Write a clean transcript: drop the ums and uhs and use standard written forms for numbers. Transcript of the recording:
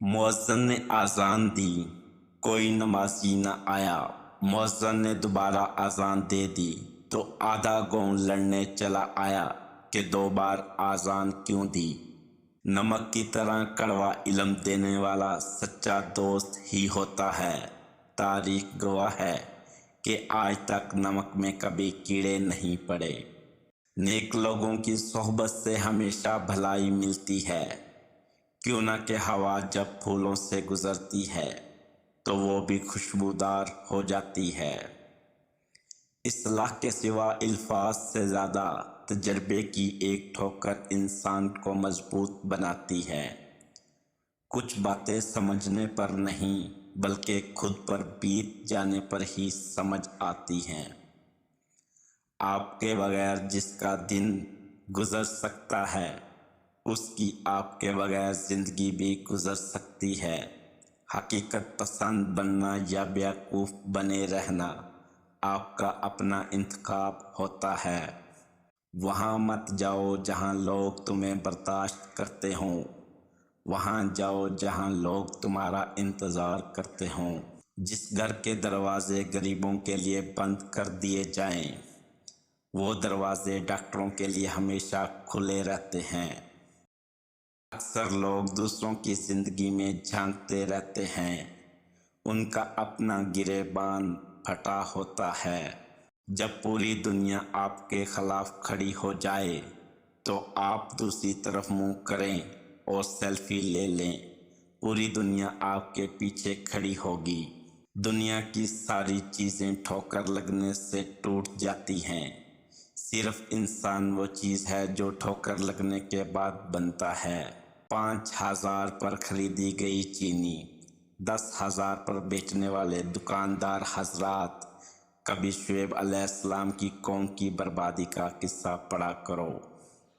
مؤذن نے اذان دی، کوئی نمازی نہ آیا۔ مؤذن نے دوبارہ اذان دے دی تو آدھا گاؤں لڑنے چلا آیا کہ 2 بار اذان کیوں دی۔ نمک کی طرح کڑوا علم دینے والا سچا دوست ہی ہوتا ہے۔ تاریخ گواہ ہے کہ آج تک نمک میں کبھی کیڑے نہیں پڑے۔ نیک لوگوں کی صحبت سے ہمیشہ بھلائی ملتی ہے۔ کیوں نہ کہ ہوا جب پھولوں سے گزرتی ہے تو وہ بھی خوشبودار ہو جاتی ہے۔ اصلاح کے سوا الفاظ سے زیادہ تجربے کی ایک ٹھوکر انسان کو مضبوط بناتی ہے۔ کچھ باتیں سمجھنے پر نہیں بلکہ خود پر بیت جانے پر ہی سمجھ آتی ہیں۔ آپ کے بغیر جس کا دن گزر سکتا ہے اس کی آپ کے بغیر زندگی بھی گزر سکتی ہے۔ حقیقت پسند بننا یا بیوقوف بنے رہنا آپ کا اپنا انتخاب ہوتا ہے۔ وہاں مت جاؤ جہاں لوگ تمہیں برداشت کرتے ہوں، وہاں جاؤ جہاں لوگ تمہارا انتظار کرتے ہوں۔ جس گھر کے دروازے غریبوں کے لیے بند کر دیے جائیں وہ دروازے ڈاکٹروں کے لیے ہمیشہ کھلے رہتے ہیں۔ اکثر لوگ دوسروں کی زندگی میں جھانکتے رہتے ہیں، ان کا اپنا گریبان پھٹا ہوتا ہے۔ جب پوری دنیا آپ کے خلاف کھڑی ہو جائے تو آپ دوسری طرف منہ کریں اور سیلفی لے لیں، پوری دنیا آپ کے پیچھے کھڑی ہوگی۔ دنیا کی ساری چیزیں ٹھوکر لگنے سے ٹوٹ جاتی ہیں، صرف انسان وہ چیز ہے جو ٹھوکر لگنے کے بعد بنتا ہے۔ 5,000 پر خریدی گئی چینی 10,000 پر بیچنے والے دکاندار حضرات، کبھی شعیب علیہ السلام کی قوم کی بربادی کا قصہ پڑھا کرو۔